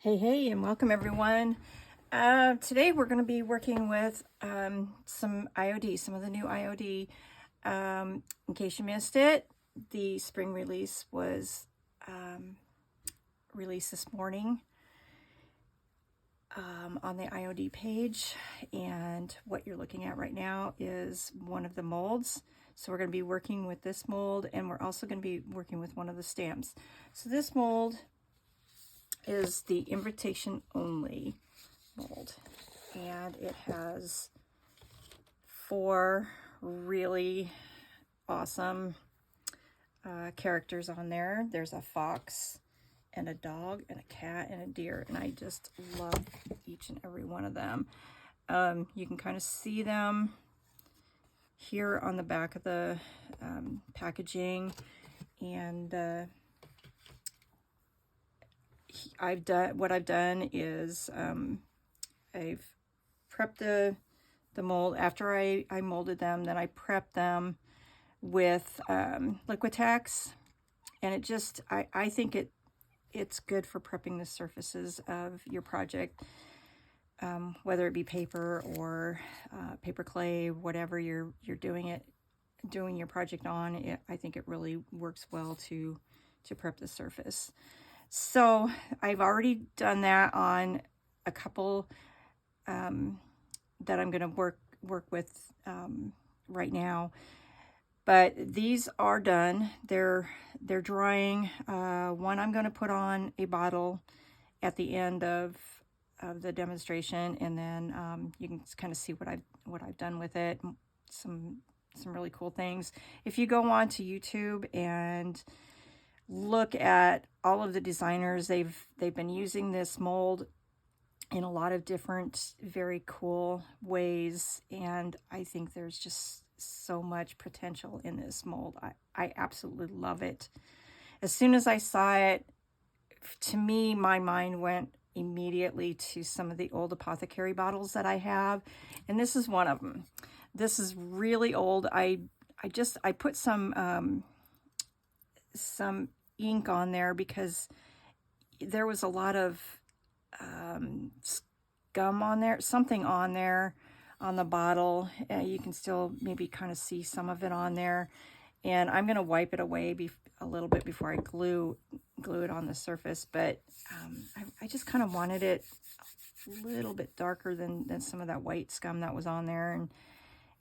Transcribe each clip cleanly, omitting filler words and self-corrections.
Hey, and welcome everyone. Today we're going to be working with some IOD, some of the new IOD. In case you missed it, the spring release was released this morning on the IOD page, and what you're looking at right now is one of the molds. So we're going to be working with this mold, and we're also going to be working with one of the stamps. So this mold is the invitation only mold, and it has 4 really awesome characters on there. There's a fox and a dog and a cat and a deer, and I just love each and every one of them. You can kind of see them here on the back of the packaging, and what I've done is I've prepped the mold after I molded them. Then I prepped them with Liquitex, and it just I think it's good for prepping the surfaces of your project, whether it be paper or paper clay, whatever you're doing your project on. I think it really works well to prep the surface. So I've already done that on a couple that I'm going to work with right now. But these are done. They're drying. One I'm going to put on a bottle at the end of the demonstration, and then you can kind of see what I've done with it. Some really cool things. If you go on to YouTube and look at all of the designers, they've been using this mold in a lot of different very cool ways, and I think there's just so much potential in this mold. I absolutely love it. As soon as I saw it, to me, my mind went immediately to some of the old apothecary bottles that I have, and this is one of them. This is really old. I put some ink on there because there was a lot of scum on there, something on there on the bottle. You can still maybe kind of see some of it on there, and I'm going to wipe it away a little bit before I glue it on the surface. But I just kind of wanted it a little bit darker than some of that white scum that was on there,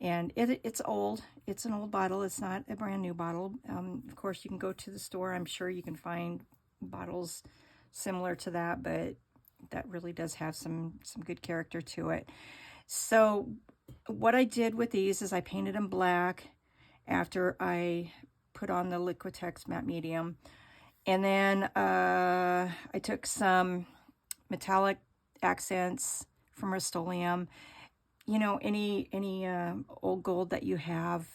and it's old. It's an old bottle. It's not a brand new bottle. Of course, you can go to the store. I'm sure you can find bottles similar to that, but that really does have some good character to it. So what I did with these is I painted them black after I put on the Liquitex matte medium. And then I took some metallic accents from Rust-Oleum. You know, any old gold that you have,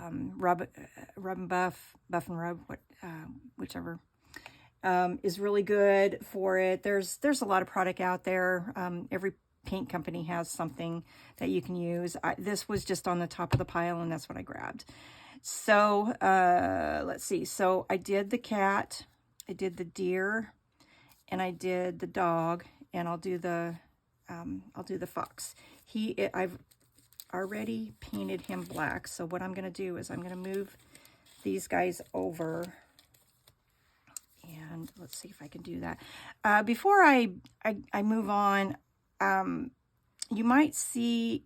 rub and buff and rub, whichever, is really good for it. There's a lot of product out there. Every paint company has something that you can use. This was just on the top of the pile, and that's what I grabbed. So let's see. So I did the cat, I did the deer, and I did the dog, and I'll do the fox. I've already painted him black. So what I'm going to do is I'm going to move these guys over, and let's see if I can do that. Before I move on, you might see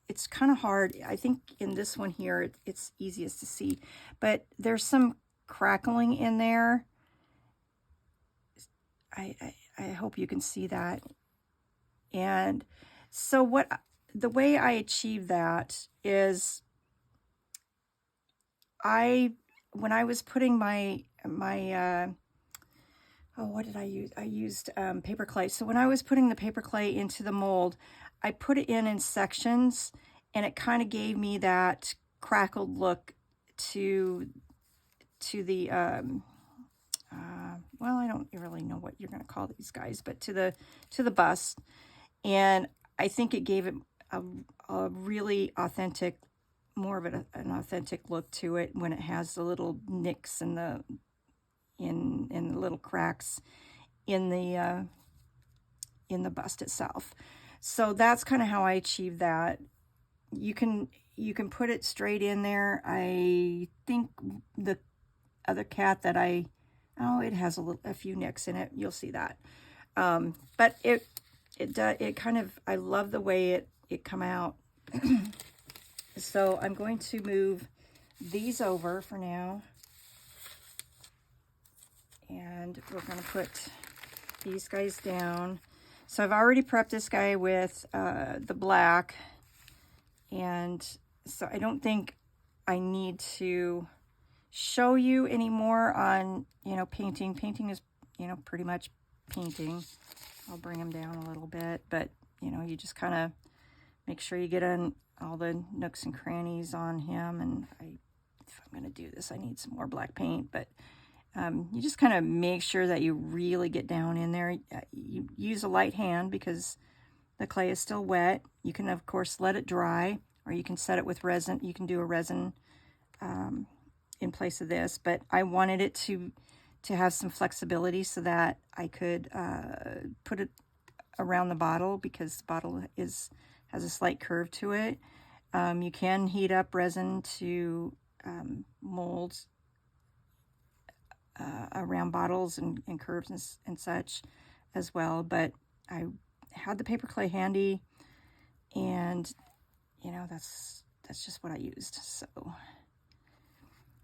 it's kind of hard. I think in this one here, it's easiest to see, but there's some crackling in there. I hope you can see that. And so the way I achieve that is when I was putting my what did I use? I used paper clay. So when I was putting the paper clay into the mold, I put it in sections, and it kind of gave me that crackled look to the well, I don't really know what you're going to call these guys, but to the bust. And I think it gave it a really authentic, more of an authentic look to it when it has the little nicks and the little cracks in the in the bust itself. So that's kind of how I achieve that. You can put it straight in there. I think the other cat that it has a few nicks in it. You'll see that. But it kind of, I love the way it come out. So I'm going to move these over for now. And we're going to put these guys down. So I've already prepped this guy with the black. And so I don't think I need to show you anymore on, painting. Painting is, pretty much painting. I'll bring them down a little bit, but, you just kind of make sure you get in all the nooks and crannies on him. And if I'm going to do this, I need some more black paint, but you just kind of make sure that you really get down in there. You use a light hand because the clay is still wet. You can, of course, let it dry, or you can set it with resin. You can do a resin in place of this, but I wanted it to have some flexibility so that I could put it around the bottle, because the bottle has a slight curve to it. You can heat up resin to mold around bottles and curves and such as well, but I had the paper clay handy, and that's just what I used.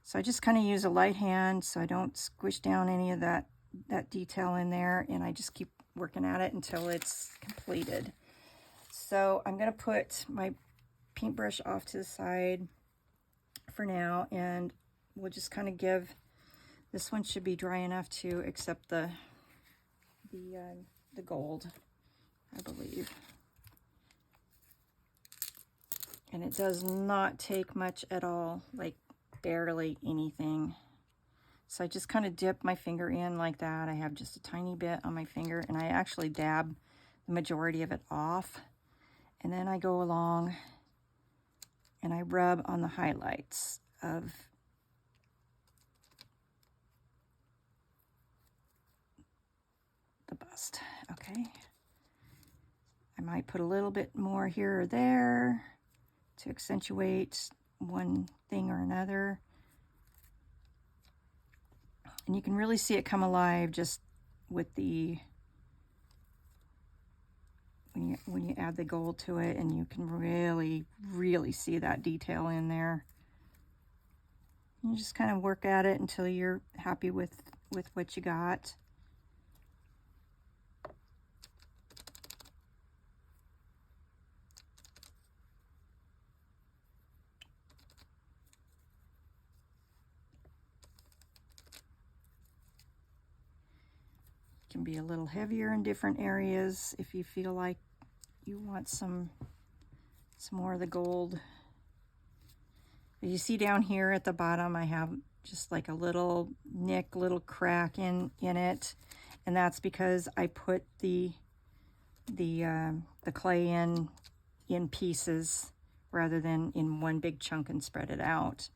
So I just kind of use a light hand so I don't squish down any of that detail in there, and I just keep working at it until it's completed. So I'm going to put my paintbrush off to the side for now, and we'll just kind of give, this one should be dry enough to accept the gold, I believe. And it does not take much at all, like barely anything. So I just kind of dip my finger in like that. I have just a tiny bit on my finger, and I actually dab the majority of it off. And then I go along and I rub on the highlights of the bust. Okay. I might put a little bit more here or there to accentuate one thing or another. And you can really see it come alive just with the, when you add the gold to it, and you can really, really see that detail in there. You just kind of work at it until you're happy with what you got. Can be a little heavier in different areas if you feel like you want some more of the gold. But you see down here at the bottom, I have just like a little nick, little crack in it, and that's because I put the clay in pieces rather than in one big chunk and spread it out.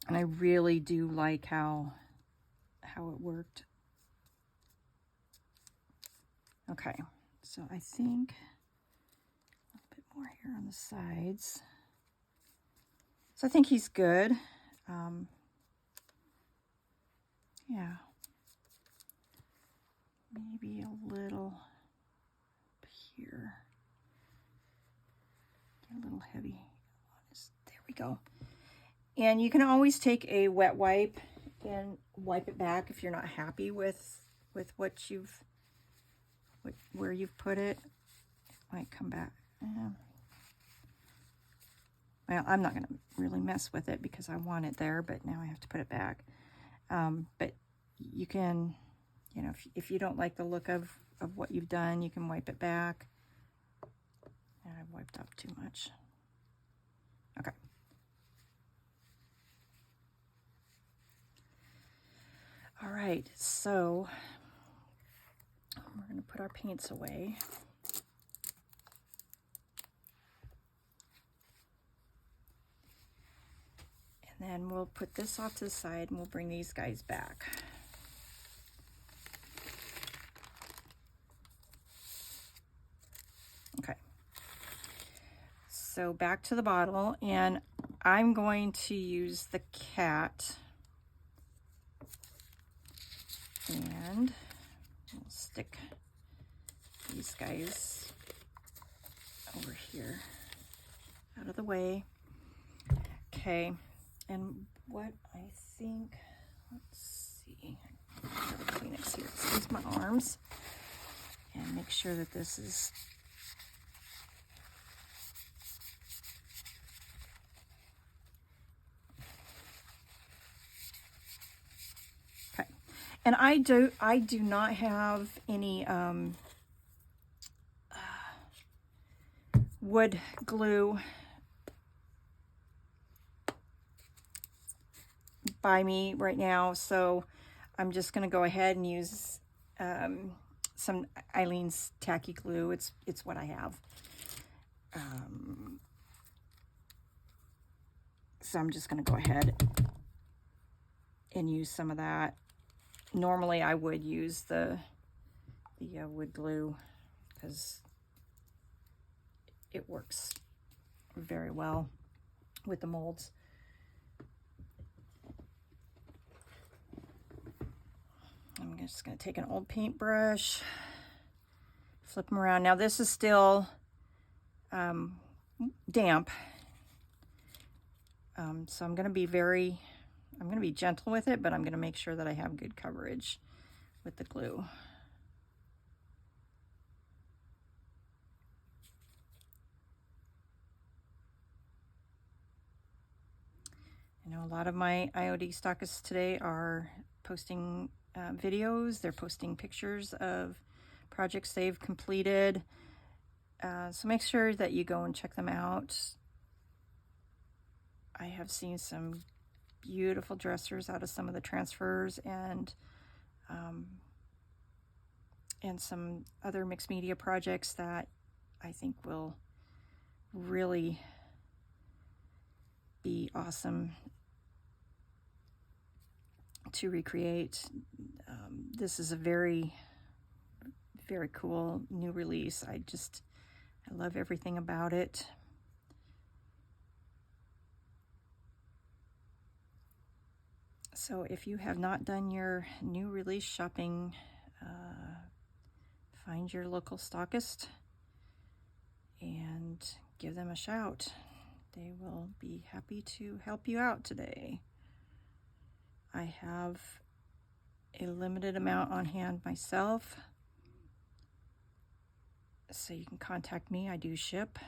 And I really do like how it worked. Okay, so I think a little bit more here on the sides. So I think he's good. Yeah, maybe a little up here. Get a little heavy. There we go. And you can always take a wet wipe and wipe it back if you're not happy with what you've, where you've put it. It might come back. Well, I'm not going to really mess with it because I want it there, but now I have to put it back. But you can, if you don't like the look of what you've done, you can wipe it back. And I've wiped up too much. Okay. All right, so we're going to put our paints away. And then we'll put this off to the side, and we'll bring these guys back. So back to the bottle, and I'm going to use the cat, and we'll stick these guys over here out of the way. Okay, and what I think, let's see, Kleenex here, squeeze my arms and make sure that this is okay. And I do not have any wood glue by me right now, so I'm just going to go ahead and use some Eileen's tacky glue. It's what I have. So I'm just going to go ahead and use some of that. Normally I would use the wood glue because it works very well with the molds. I'm just going to take an old paintbrush, flip them around. Now this is still damp, so I'm going to be gentle with it, but I'm going to make sure that I have good coverage with the glue. I know a lot of my IOD stockists today are posting videos. They're posting pictures of projects they've completed. So make sure that you go and check them out. I have seen some beautiful dressers out of some of the transfers, and some other mixed media projects that I think will really be awesome to recreate. This is a very, very cool new release. I love everything about it. So if you have not done your new release shopping, find your local stockist and give them a shout. They will be happy to help you out today. I have a limited amount on hand myself, so you can contact me. I do ship,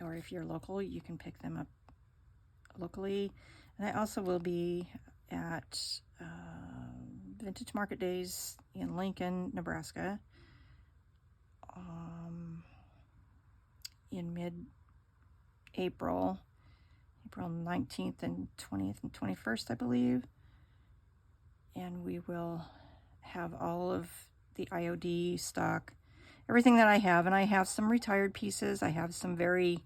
or if you're local, you can pick them up locally. And I also will be at Vintage Market Days in Lincoln, Nebraska, in mid-April, April 19th and 20th and 21st, I believe. And we will have all of the IOD stock, everything that I have. And I have some retired pieces. I have some very,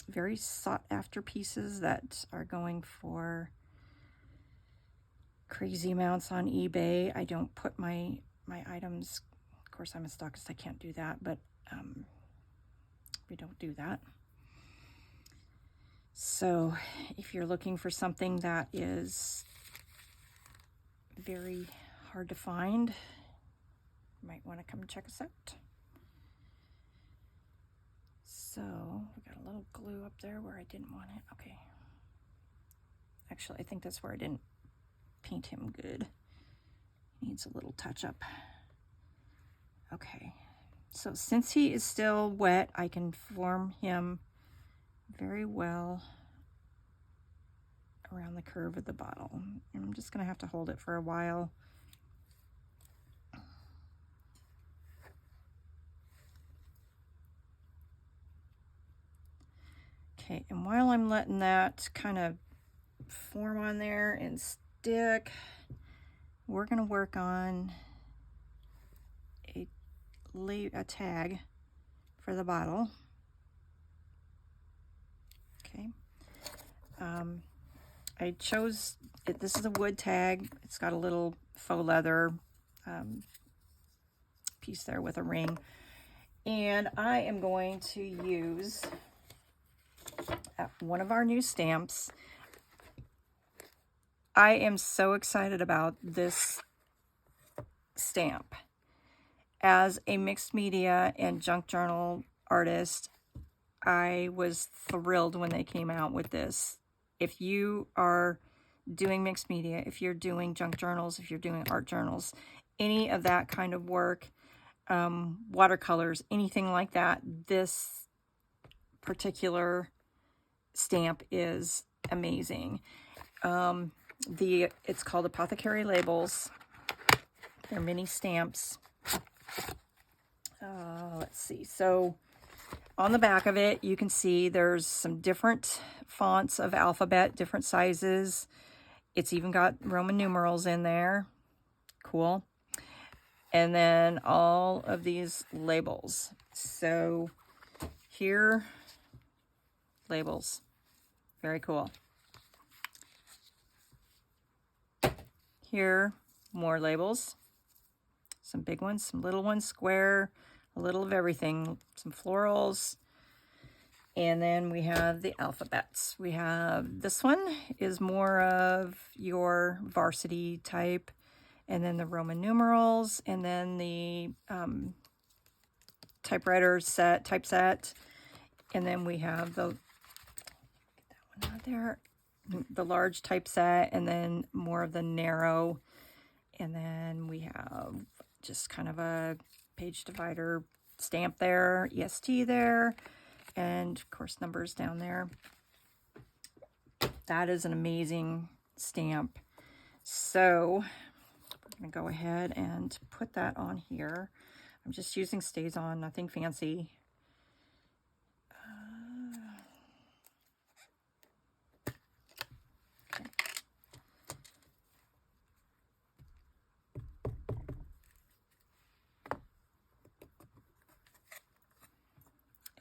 very sought after pieces that are going for crazy amounts on eBay. I don't put my items, of course I'm a stockist, I can't do that, but we don't do that. So if you're looking for something that is very hard to find, you might want to come check us out. So we got a little glue up there where I didn't want it. Okay. Actually, I think that's where I didn't paint him good. Needs a little touch up. Okay. So since he is still wet, I can form him very well around the curve of the bottle. And I'm just going to have to hold it for a while. Okay, and while I'm letting that kind of form on there and stick, we're going to work on a tag for the bottle. Okay. I chose it. This is a wood tag. It's got a little faux leather piece there with a ring. And I am going to use one of our new stamps. I am so excited about this stamp. As a mixed media and junk journal artist, I was thrilled when they came out with this. If you are doing mixed media, if you're doing junk journals, if you're doing art journals, any of that kind of work, watercolors, anything like that, this particular stamp is amazing. It's called Apothecary Labels. They're mini stamps. Let's see. So on the back of it, you can see there's some different fonts of alphabet, different sizes. It's even got Roman numerals in there. Cool. And then all of these labels. So here, labels. Very cool. Here, more labels. Some big ones, some little ones, square, a little of everything, some florals. And then we have the alphabets. We have, this one is more of your varsity type, and then the Roman numerals, and then the typewriter set, typeset, and then we have the, get that one out there, the large typeset, and then more of the narrow, and then we have just kind of a page divider stamp there, EST there, and of course numbers down there. That is an amazing stamp. So I'm going to go ahead and put that on here. I'm just using StazOn, nothing fancy. Okay.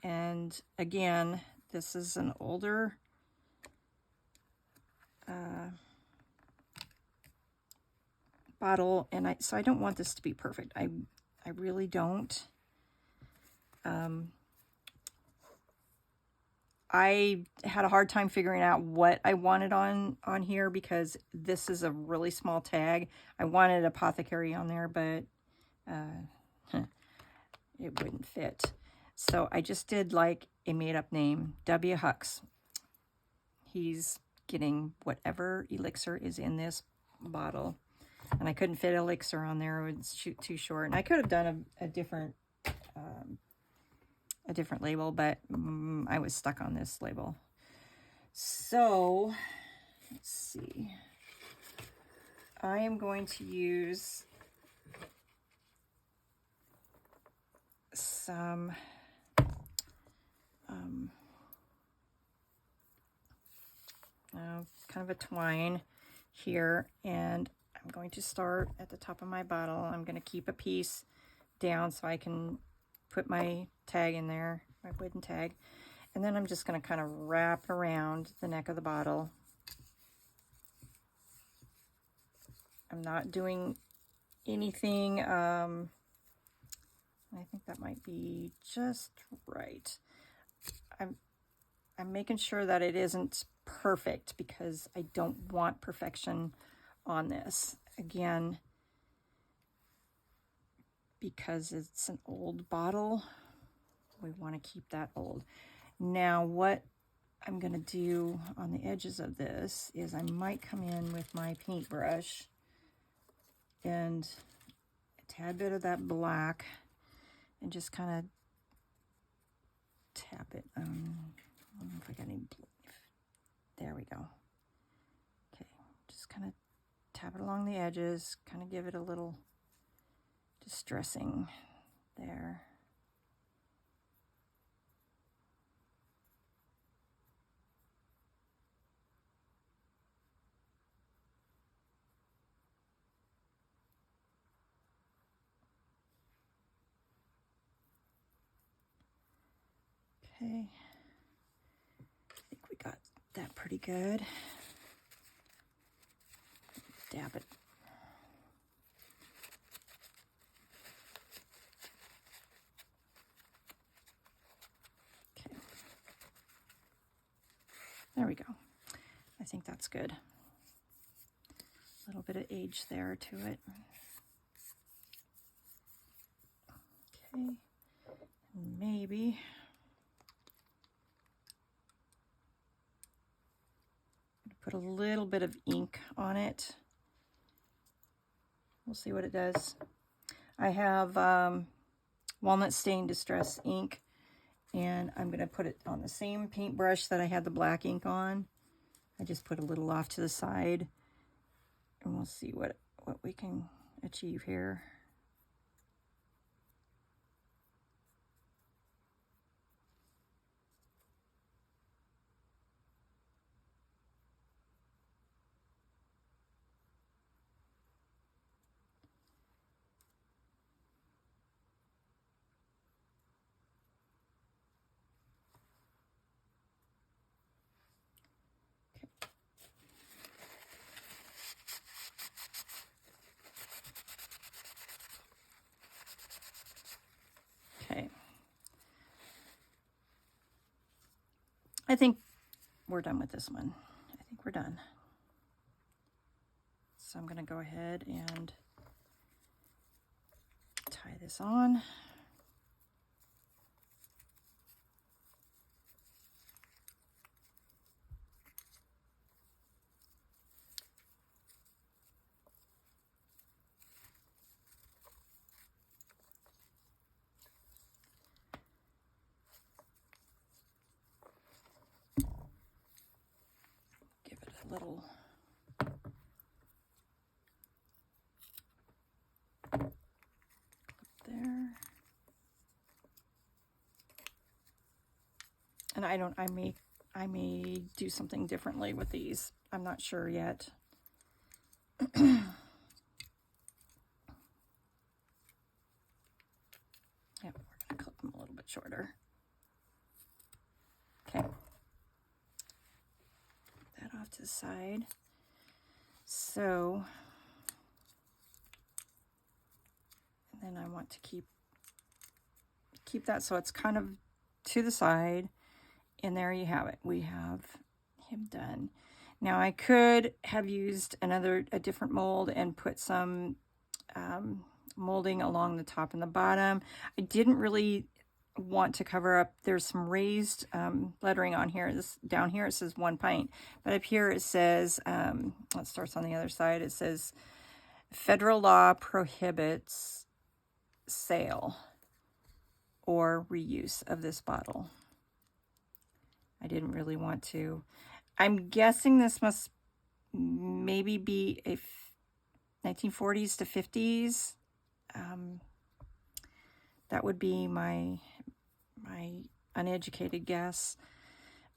And again, this is an older bottle, and so I don't want this to be perfect. I really don't. I had a hard time figuring out what I wanted on here because this is a really small tag. I wanted apothecary on there, but it wouldn't fit. So I just did like a made-up name, W. Hux. He's getting whatever elixir is in this bottle. And I couldn't fit elixir on there. It was too short. And I could have done a different label, but I was stuck on this label. So, let's see. I am going to use some kind of a twine here, and I'm going to start at the top of my bottle. I'm going to keep a piece down so I can put my tag in there, my wooden tag, and then I'm just going to kind of wrap around the neck of the bottle. I'm not doing anything, I think that might be just right. I'm making sure that it isn't perfect because I don't want perfection on this. Again, because it's an old bottle, we want to keep that old. Now what I'm going to do on the edges of this is I might come in with my paintbrush and a tad bit of that black and just kind of tap it. I don't know if I got any blue. There we go. Okay, just kind of tap it along the edges, kind of give it a little distressing there. Okay, I think we got that pretty good. Dab it. There we go. I think that's good. A little bit of age there to it. Okay, maybe put a little bit of ink on it. We'll see what it does. I have walnut stain distress ink, and I'm going to put it on the same paintbrush that I had the black ink on. I just put a little off to the side, and we'll see what we can achieve here. Okay. I think we're done with this one. I think we're done. So I'm going to go ahead and tie this on. Give it a little there. And I may do something differently with these. I'm not sure yet. Yeah, we're gonna clip them a little bit shorter. Okay. Put that off to the side. So, and then I want to keep that so it's kind of to the side. And there you have it. We have him done. Now I could have used a different mold and put some molding along the top and the bottom. I didn't really want to cover up. There's some raised lettering on here. Down here it says 1 pint, but up here it says, it starts on the other side. It says federal law prohibits sale or reuse of this bottle. I didn't really want to. I'm guessing this must maybe be a 1940s to 50s. That would be my uneducated guess.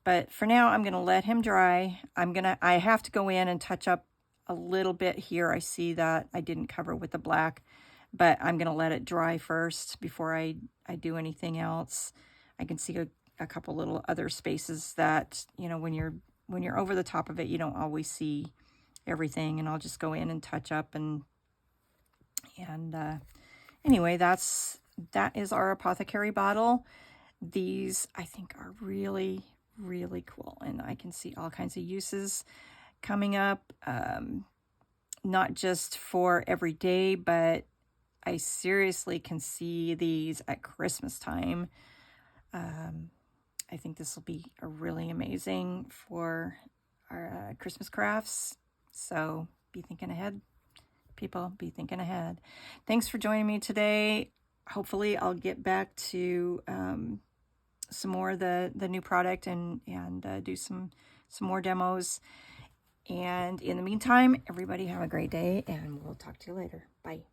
But for now, I'm going to let him dry. I have to go in and touch up a little bit here. I see that I didn't cover with the black, but I'm going to let it dry first before I do anything else. I can see a couple little other spaces that, you know, when you're over the top of it, you don't always see everything, and I'll just go in and touch up and anyway, that is our apothecary bottle. These I think are really, really cool, and I can see all kinds of uses coming up, not just for every day, but I seriously can see these at Christmas time. I think this will be a really amazing for our Christmas crafts. So be thinking ahead, people. Be thinking ahead. Thanks for joining me today. Hopefully I'll get back to some more of the new product and do some more demos. And in the meantime, everybody have a great day, and we'll talk to you later. Bye.